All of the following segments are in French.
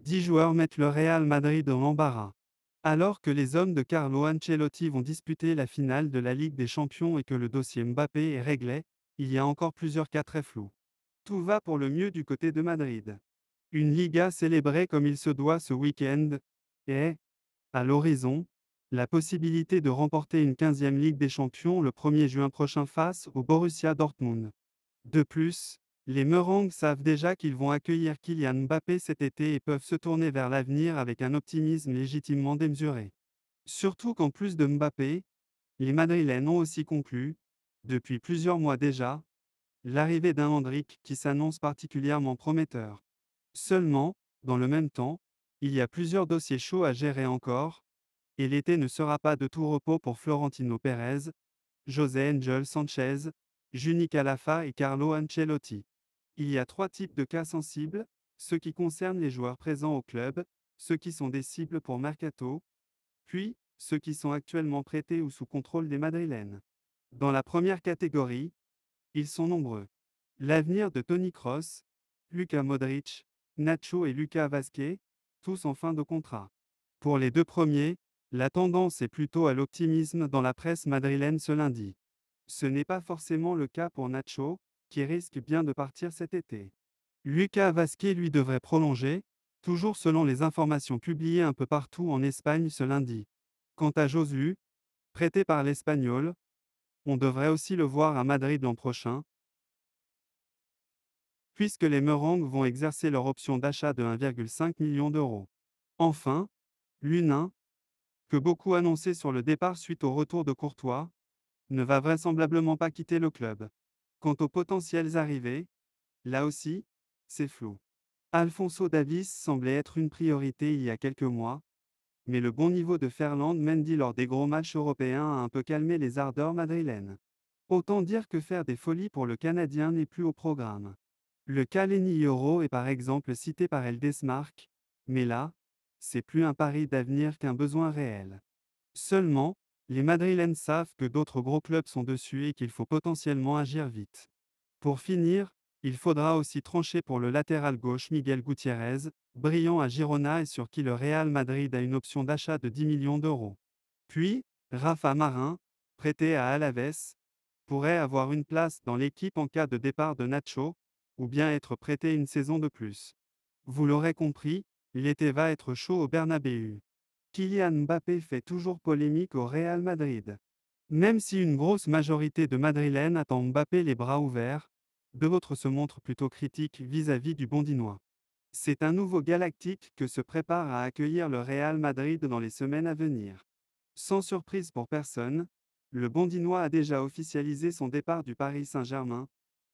10 joueurs mettent le Real Madrid en embarras. Alors que les hommes de Carlo Ancelotti vont disputer la finale de la Ligue des Champions et que le dossier Mbappé est réglé, il y a encore plusieurs cas très flous. Tout va pour le mieux du côté de Madrid. Une Liga célébrée comme il se doit ce week-end et, à l'horizon, la possibilité de remporter une 15e Ligue des Champions le 1er juin prochain face au Borussia Dortmund. De plus, les Merengues savent déjà qu'ils vont accueillir Kylian Mbappé cet été et peuvent se tourner vers l'avenir avec un optimisme légitimement démesuré. Surtout qu'en plus de Mbappé, les Madrilènes ont aussi conclu, depuis plusieurs mois déjà, l'arrivée d'un Endrick qui s'annonce particulièrement prometteur. Seulement, dans le même temps, il y a plusieurs dossiers chauds à gérer encore, et l'été ne sera pas de tout repos pour Florentino Pérez, José Angel Sanchez, Juni Calafa et Carlo Ancelotti. Il y a trois types de cas sensibles, ceux qui concernent les joueurs présents au club, ceux qui sont des cibles pour Mercato, puis ceux qui sont actuellement prêtés ou sous contrôle des Madrilènes. Dans la première catégorie, ils sont nombreux. L'avenir de Toni Kroos, Luka Modric, Nacho et Lucas Vazquez, tous en fin de contrat. Pour les deux premiers, la tendance est plutôt à l'optimisme dans la presse madrilène ce lundi. Ce n'est pas forcément le cas pour Nacho, qui risque bien de partir cet été. Lucas Vazquez lui devrait prolonger, toujours selon les informations publiées un peu partout en Espagne ce lundi. Quant à Josu, prêté par l'Espagnol, on devrait aussi le voir à Madrid l'an prochain, puisque les Merengues vont exercer leur option d'achat de 1,5 million d'euros. Enfin, Lunin, que beaucoup annonçaient sur le départ suite au retour de Courtois, ne va vraisemblablement pas quitter le club. Quant aux potentielles arrivées, là aussi, c'est flou. Alphonso Davies semblait être une priorité il y a quelques mois, mais le bon niveau de Ferland Mendy lors des gros matchs européens a un peu calmé les ardeurs madrilènes. Autant dire que faire des folies pour le Canadien n'est plus au programme. Le Kaleni Euro est par exemple cité par Eldesmark, mais là, c'est plus un pari d'avenir qu'un besoin réel. Seulement, les Madrilènes savent que d'autres gros clubs sont dessus et qu'il faut potentiellement agir vite. Pour finir, il faudra aussi trancher pour le latéral gauche Miguel Gutiérrez, brillant à Girona et sur qui le Real Madrid a une option d'achat de 10 millions d'euros. Puis, Rafa Marin, prêté à Alaves, pourrait avoir une place dans l'équipe en cas de départ de Nacho, ou bien être prêté une saison de plus. Vous l'aurez compris, l'été va être chaud au Bernabéu. Kylian Mbappé fait toujours polémique au Real Madrid. Même si une grosse majorité de Madrilènes attend Mbappé les bras ouverts, d'autres se montrent plutôt critiques vis-à-vis du Bondinois. C'est un nouveau galactique que se prépare à accueillir le Real Madrid dans les semaines à venir. Sans surprise pour personne, le Bondinois a déjà officialisé son départ du Paris Saint-Germain,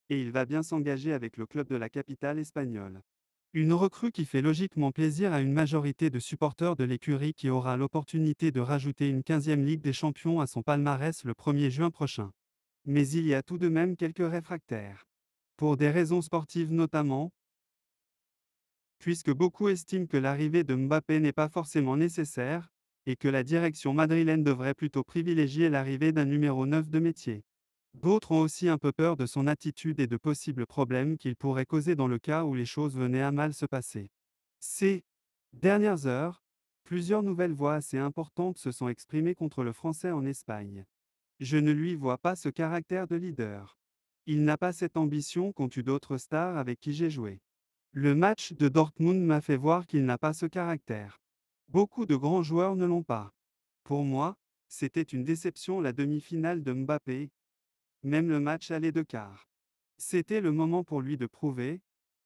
et il va bien s'engager avec le club de la capitale espagnole. Une recrue qui fait logiquement plaisir à une majorité de supporters de l'écurie qui aura l'opportunité de rajouter une 15e Ligue des Champions à son palmarès le 1er juin prochain. Mais il y a tout de même quelques réfractaires. Pour des raisons sportives notamment, puisque beaucoup estiment que l'arrivée de Mbappé n'est pas forcément nécessaire, et que la direction madrilène devrait plutôt privilégier l'arrivée d'un numéro 9 de métier. D'autres ont aussi un peu peur de son attitude et de possibles problèmes qu'il pourrait causer dans le cas où les choses venaient à mal se passer. Ces dernières heures, plusieurs nouvelles voix assez importantes se sont exprimées contre le Français en Espagne. Je ne lui vois pas ce caractère de leader. Il n'a pas cette ambition qu'ont eu d'autres stars avec qui j'ai joué. Le match de Dortmund m'a fait voir qu'il n'a pas ce caractère. Beaucoup de grands joueurs ne l'ont pas. Pour moi, c'était une déception la demi-finale de Mbappé, même le match aller de quart. C'était le moment pour lui de prouver,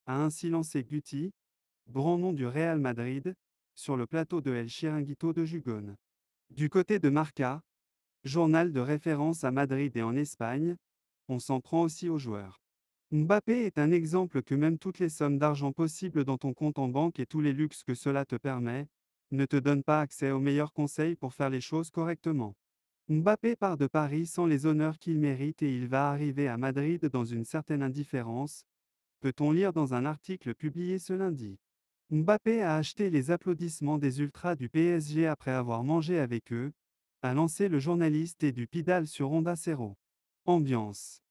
a ainsi lancé Guti, grand nom du Real Madrid, sur le plateau de El Chiringuito de Gijón. Du côté de Marca, journal de référence à Madrid et en Espagne, on s'en prend aussi aux joueurs. Mbappé est un exemple que même toutes les sommes d'argent possibles dans ton compte en banque et tous les luxes que cela te permet, ne te donnent pas accès aux meilleurs conseils pour faire les choses correctement. Mbappé part de Paris sans les honneurs qu'il mérite et il va arriver à Madrid dans une certaine indifférence, peut-on lire dans un article publié ce lundi. Mbappé a acheté les applaudissements des ultras du PSG après avoir mangé avec eux, a lancé le journaliste et du Pidal sur Onda Cero. Ambiance.